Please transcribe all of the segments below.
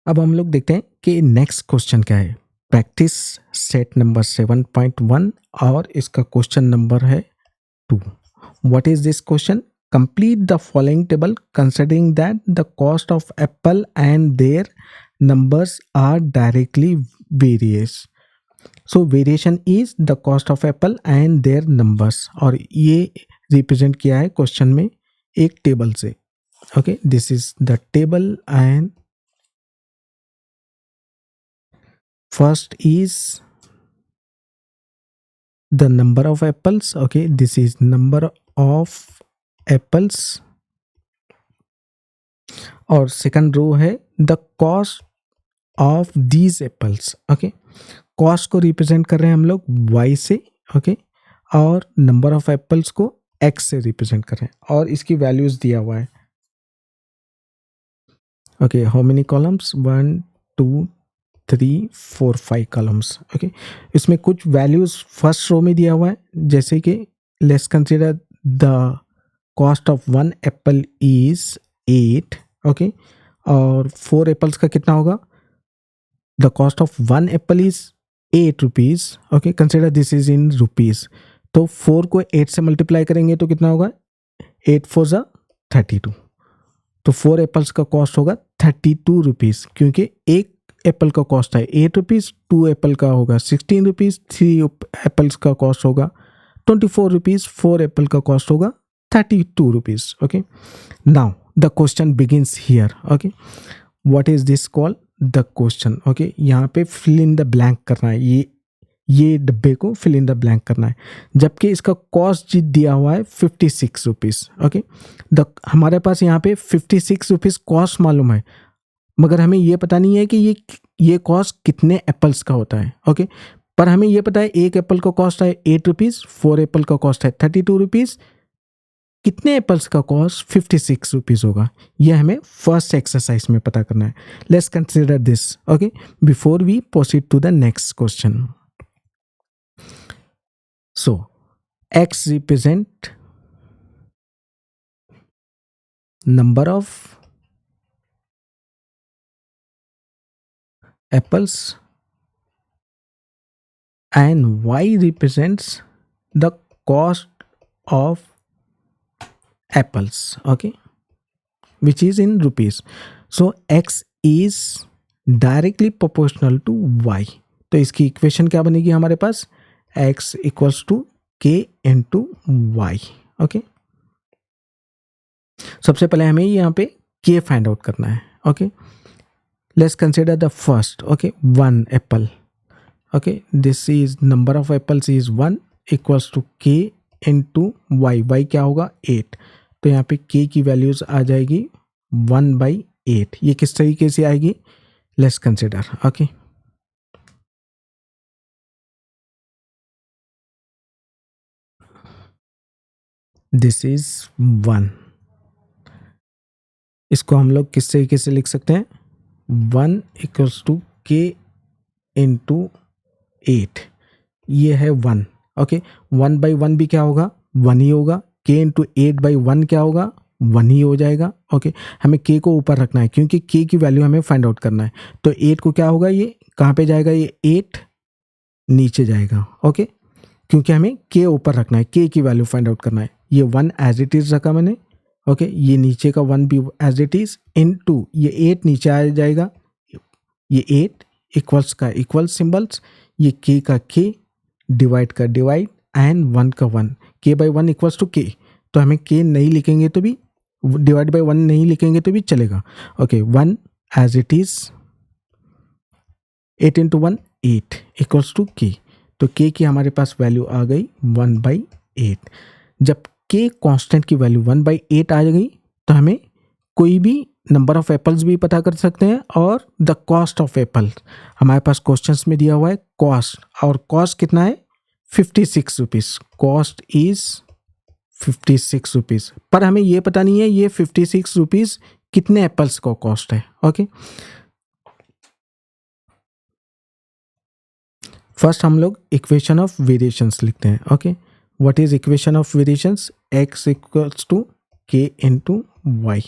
अब हम लोग देखते हैं कि नेक्स्ट क्वेश्चन क्या है। प्रैक्टिस सेट नंबर 7.1 और इसका क्वेश्चन नंबर है 2। What is this question? Complete the following table considering that the cost of apple and their numbers are directly various. So variation is the cost of apple and their numbers, और ये represent किया है question में एक table से। Okay, this is the table and first is the number of apples. Okay, this is number of apples, और second row है the cost of these apples. Okay, cost को represent कर रहे हैं हम लोग y से, okay, और number of apples को x से represent कर रहे हैं, और इसकी values दिया हुआ है। okay, how many columns? 1 2 3 4 5 columns. Okay, इसमें कुछ वैल्यूज फर्स्ट रो में दिया हुआ है, जैसे कि let's consider the cost of 1 Apple is 8। Okay, और 4 एप्पल्स का कितना होगा? The cost of 1 Apple is 8 rupees. Okay, consider this is in rupees. तो 4 को 8 से मल्टीप्लाई करेंगे तो कितना होगा? 8 4 ज़ा 32। तो 4 एप्पल्स का कॉस्ट होगा 32 रुपीज़, क्योंकि एक एप्पल का कॉस्ट है 8 रुपीज़, 2 एप्पल का होगा 16 रुपीज़, 3 एप्पल्स का कॉस्ट होगा 24 रुपीज़, 4 एप्पल का कॉस्ट होगा 32 rupees. Okay, now the question begins here. Okay, what is this call? The question. Okay, यहाँ पे फिल इन द ब्लैंक करना है, ये डब्बे को फिल इन द ब्लैंक करना है, जबकि इसका कॉस्ट दिया हुआ है 56 रुपीज़। ओके, हमारे पास यहाँ पे 56 रुपीज़ कॉस्ट मालूम है, मगर हमें ये पता नहीं है कि ये कॉस्ट कितने एप्पल्स का होता है। ओके, पर हमें ये पता है एक एप्पल का कॉस्ट है 8 रुपीज़, 4 एप्पल का कॉस्ट है 32 रुपीज़, कितने एप्पल्स का कॉस्ट 56 रुपीज़ होगा, ये हमें फर्स्ट एक्सरसाइज में पता करना है। Let's consider this. Okay, before we proceed to the next question. So X represent number of apples and y represents the cost of apples, okay, which is in rupees. So x is directly proportional to y. तो इसकी equation क्या बनेगी हमारे पास? x equals to k into y। Okay, सबसे पहले हमें यहाँ पे k फाइंड आउट करना है। Okay, let's consider the first. Okay, 1 apple. Okay, this is number of apples is 1 equals to k into y. y क्या होगा? 8। तो यहाँ पे k की वैल्यूज आ जाएगी 1/8। ये किस तरीके से आएगी? let's consider. Okay, this is 1। इसको हम लोग किस तरीके से लिख सकते हैं? 1 इक्वल्स टू k इंटू 8, ये है 1। ओके, 1/1 भी क्या होगा? 1 ही होगा। k इंटू 8/1 क्या होगा? 1 ही हो जाएगा। ओके, हमें k को ऊपर रखना है, क्योंकि k की वैल्यू हमें फाइंड आउट करना है। तो 8 को क्या होगा? ये कहाँ पे जाएगा? ये 8 नीचे जाएगा। ओके, क्योंकि हमें k ऊपर रखना है, k की वैल्यू फाइंड आउट करना है। ये 1 एज इट इज़ रखा मैंने। ओके, ये नीचे का 1 भी एज इट इज़ इनटू ये 8 नीचे आ जाएगा। ये 8 इक्वल्स का इक्वल सिंबल्स, ये k का k, डिवाइड का डिवाइड, एंड 1 का 1। k/1 इक्वल्स टू k, तो हमें k नहीं लिखेंगे तो भी, डिवाइड बाई 1 नहीं लिखेंगे तो भी चलेगा। Okay, 1 as it is, 8 into 1 8 equals to k। तो k की हमारे पास वैल्यू आ गई 1/8। जब k कांस्टेंट की वैल्यू 1/8 आ गई, तो हमें कोई भी नंबर ऑफ एप्पल्स भी पता कर सकते हैं, और द कॉस्ट ऑफ एप्पल हमारे पास क्वेश्चंस में दिया हुआ है कॉस्ट, और कॉस्ट कितना है? 56 रुपीज़। कॉस्ट इज 56 रुपीज़, पर हमें ये पता नहीं है ये 56 रुपीज़ कितने एप्पल्स का कॉस्ट है। ओके, फर्स्ट हम लोग इक्वेशन ऑफ वेरिएशंस लिखते हैं। Okay, what is equation of variations? x equals to k into y.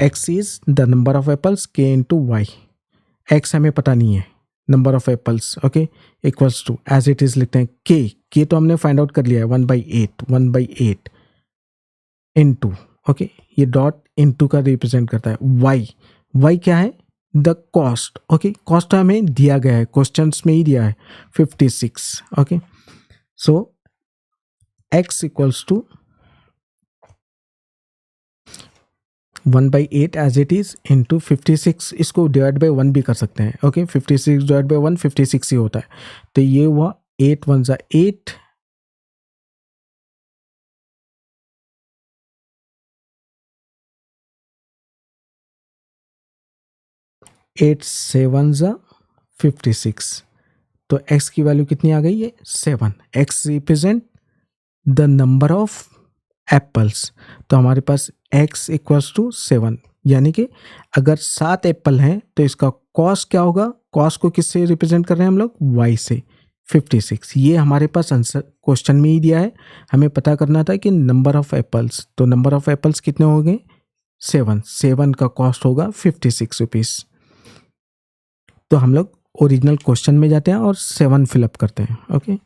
x is the number of apples k into y, x हमें पता नहीं है, number of apples, okay, equals to as it is लिखते हैं k तो हमने find out कर लिया है 1/8 इंटू, ओके, ये डॉट इंटू का रिप्रेजेंट करता है y क्या है, द कॉस्ट, ओके, कॉस्ट हमें दिया गया है, क्वेश्चंस में ही दिया है 56, okay, so x equals to 1/8 as it is into 56, इसको डिवाइड बाई 1 भी कर सकते हैं, ओके, 56 डिवाइड बाई 1 56 ही होता है, तो ये हुआ 8 1 जा 8, 8 7 जा 56, तो x की वैल्यू कितनी आ गई है 7, x represent the number of apples, तो हमारे पास x इक्वल्स टू 7, यानी कि अगर 7 एप्पल हैं तो इसका कॉस्ट क्या होगा, कॉस्ट को किससे रिप्रेजेंट कर रहे हैं हम लोग, y से 56, ये हमारे पास आंसर क्वेश्चन में ही दिया है, हमें पता करना था कि नंबर ऑफ एप्पल्स, तो नंबर ऑफ एप्पल्स कितने हो गए 7 का कॉस्ट होगा 56 रुपीज़, तो हम लोग ओरिजिनल क्वेश्चन में जाते हैं और 7 फिलअप करते हैं, ओके।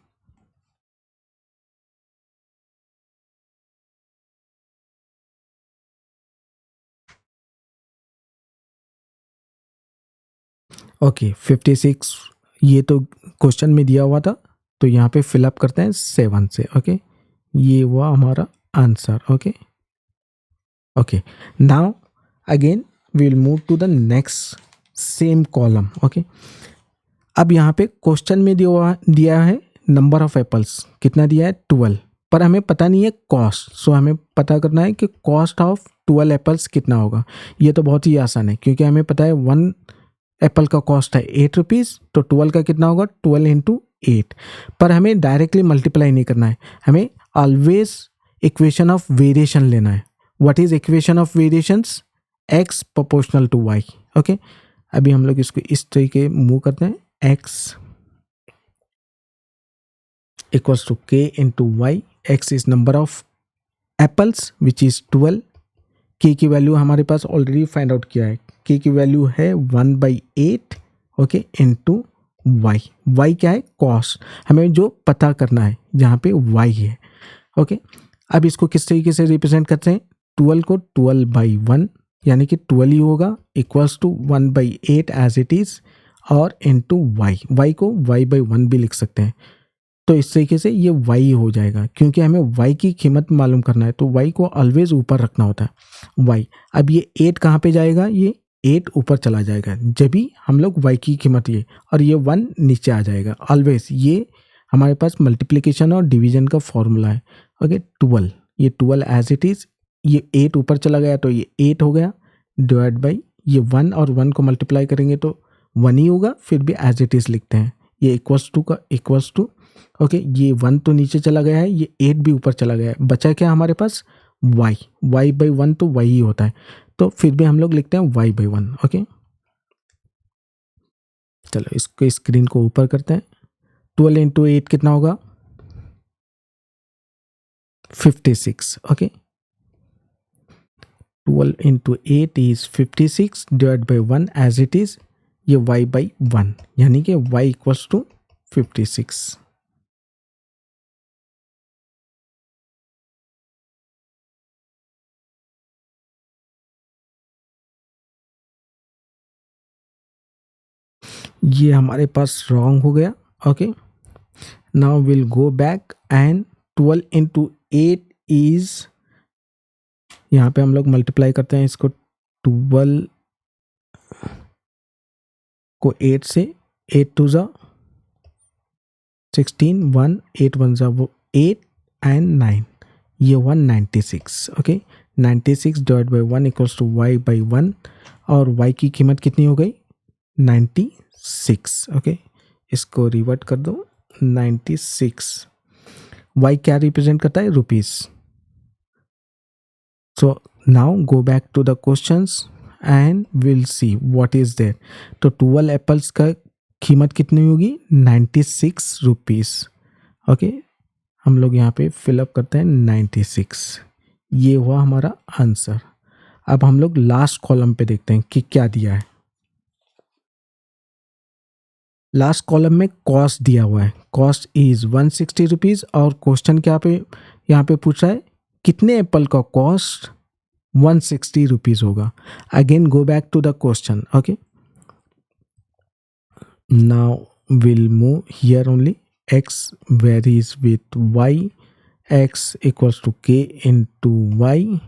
ओके 56 ये तो क्वेश्चन में दिया हुआ था, तो यहाँ पे फिलअप करते हैं 7 से, ओके, ये हुआ हमारा answer, okay. Okay, now again we will move to the next same column, okay. अब यहाँ पे क्वेश्चन में दिया है नंबर ऑफ एप्पल्स, कितना दिया है 12, पर हमें पता नहीं है कॉस्ट, सो हमें पता करना है कि कॉस्ट ऑफ 12 एप्पल्स कितना होगा। ये तो बहुत ही आसान है क्योंकि हमें पता है 1 एप्पल का कॉस्ट है 8 रुपीज़, तो 12 का कितना होगा 12 इंटू 8, पर हमें डायरेक्टली मल्टीप्लाई नहीं करना है, हमें ऑलवेज इक्वेशन ऑफ वेरिएशन लेना है। What is equation of variations, x proportional to y, okay. अभी हम लोग इसको इस तरीके मूव करते हैं, x equals to k into y, x is number of apples which is 12, k की वैल्यू हमारे पास ऑलरेडी फाइंड आउट किया है, k की वैल्यू है 1/8, ओके, इंटू y क्या है कॉस्ट, हमें जो पता करना है जहाँ पे y है, ओके। अब इसको किस तरीके से रिप्रेजेंट करते हैं, 12 को 12/1 यानी कि 12 ही होगा, equals to 1/8 as it is, और इंटू y को y/1 भी लिख सकते हैं, तो इस तरीके से ये y हो जाएगा, क्योंकि हमें y की कीमत मालूम करना है तो y को ऑलवेज ऊपर रखना होता है y। अब ये 8 कहाँ पे जाएगा, ये 8 ऊपर चला जाएगा जब भी हम लोग y की कीमत ये, और ये 1 नीचे आ जाएगा ऑलवेज, ये हमारे पास मल्टीप्लिकेशन और डिवीजन का फॉर्मूला है, ओके। 12, ये 12 एज इट इज, ये 8 ऊपर चला गया तो ये 8 हो गया, डिवाइड बाई ये 1 और 1 को मल्टीप्लाई करेंगे तो 1 ही होगा, फिर भी एज इट इज लिखते हैं, ये इक्वल्स टू का इक्वल्स टू, ओके, ये 1 तो नीचे चला गया है, ये 8 भी ऊपर चला गया है, बचा क्या हमारे पास y/1 तो y ही होता है, तो फिर भी हम लोग लिखते हैं y/1, ओके। चलो इसको स्क्रीन को ऊपर करते हैं, 12 इंटू 8 कितना होगा 56, okay, 12 into 8 is 56 divide by 1 as it is, ये y/1 यानी कि y इक्वल्स टू 56। ये हमारे पास रॉन्ग हो गया, okay. Now will go back and 12 into 8 is, यहाँ पे हम लोग मल्टीप्लाई करते हैं इसको, 12 को 8 से, 8 2 जा 16, 1 8 1 जा वो 8 एंड 9, ये 196, okay. 96 divide by 1 equals to y/1, और y की कीमत कितनी हो गई 96, ओके। इसको रिवर्ट कर दो, 96, y क्या रिप्रेजेंट करता है rupees, so now go back to the questions and will see what is there, तो 12 एप्पल्स का कीमत कितनी होगी 96 रुपीज़, ओके। हम लोग यहाँ पे फिलअप करते हैं 96, ये हुआ हमारा आंसर। अब हम लोग लास्ट कॉलम पे देखते हैं कि क्या दिया है। लास्ट कॉलम में कॉस्ट दिया हुआ है, कॉस्ट इज 160 रुपीज़ और क्वेश्चन क्या पे यहाँ पे पूछ रहा है कितने एप्पल का कॉस्ट 160 रुपीज़ होगा। Again go back to the question. Okay, now will move here only, x varies with y, x equals to k into y.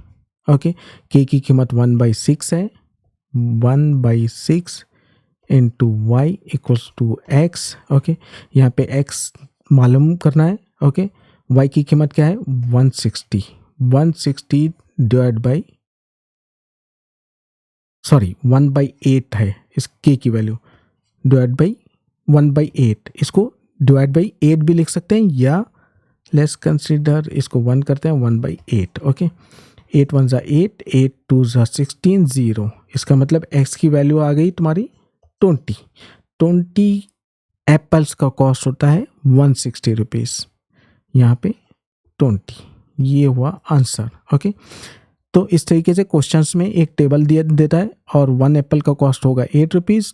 Okay, k की कीमत 1/6 है, 1/6 into y equals to X. Okay, यहाँ पे x मालूम करना है। Okay, y की कीमत क्या है 160, 160 डिवाइड बाई 1/8 है इस k की वैल्यू, डिवाइड बाई 1/8, इसको डिवाइड बाई 8 भी लिख सकते हैं या लेट्स कंसीडर इसको 1 करते हैं 1/8। ओके, 8 1 ज़ा 8, 8 2 ज़ा 16, 0। इसका मतलब x की वैल्यू आ गई तुम्हारी 20 एप्पल्स का कॉस्ट होता है 160 रुपीज़, यहाँ पे 20, ये हुआ आंसर। ओके, तो इस तरीके से क्वेश्चंस में एक टेबल देता है और 1 एप्पल का कॉस्ट होगा 8 रुपीज़,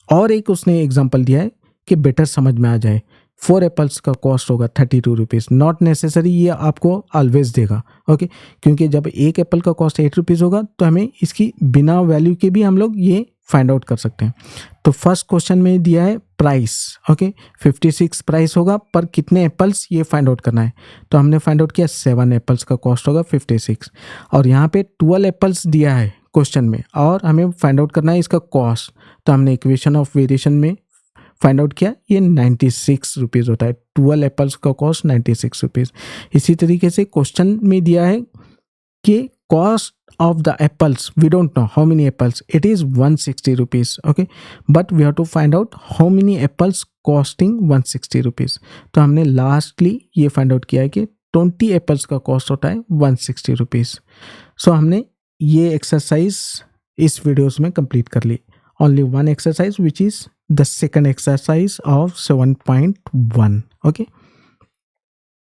और एक उसने एग्जांपल दिया है कि बेटर समझ में आ जाए 4 एप्पल्स का कॉस्ट होगा 32 रुपीज़। नॉट नेसेसरी ये आपको ऑलवेज देगा। ओके, क्योंकि जब एक एप्पल का कॉस्ट 8 रुपीज़ होगा तो हमें इसकी बिना वैल्यू के भी हम लोग ये फाइंड आउट कर सकते हैं। तो फर्स्ट क्वेश्चन में दिया है प्राइस। ओके, 56 प्राइस होगा पर कितने एप्पल्स ये फाइंड आउट करना है। तो हमने फाइंड आउट किया 7 एप्पल्स का कॉस्ट होगा 56, और यहाँ पे 12 एप्पल्स दिया है क्वेश्चन में और हमें फाइंड आउट करना है इसका कॉस्ट। तो हमने इक्वेशन ऑफ वेरिएशन में फाइंड आउट किया, ये 96 रुपीज़ होता है। 12 एप्पल्स का कॉस्ट 96 रुपीज़। इसी तरीके से क्वेश्चन में दिया है कि cost of the apples, we don't know how many apples, it is 160 rupees. Okay, but we have to find out how many apples costing 160 rupees. तो हमने लास्टली ये फाइंड आउट किया है कि 20 एप्पल्स का कॉस्ट होता है 160 रुपीज़। सो हमने ये एक्सरसाइज इस वीडियोस में कंप्लीट कर ली। Only one exercise which is the second exercise of 7.1। Okay,